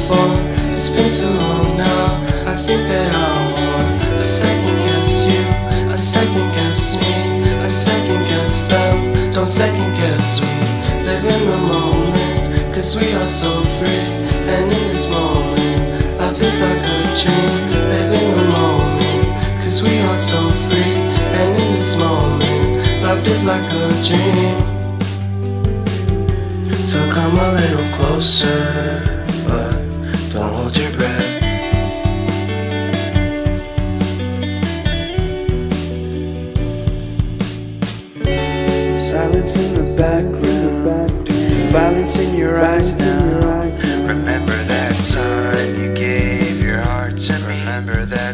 phone. It's been too long now, I think that I'm on. I second guess you, I second guess me, I second guess them. Don't second guess me. Live in the moment, cause we are so free. And in this moment, life is like a dream. Live in the moment, cause we are so free. And in this moment, life is like a dream. So come a little closer, but don't hold your breath. Silence in the background, violence in your eyes now. Remember that time you gave your heart to me. Remember that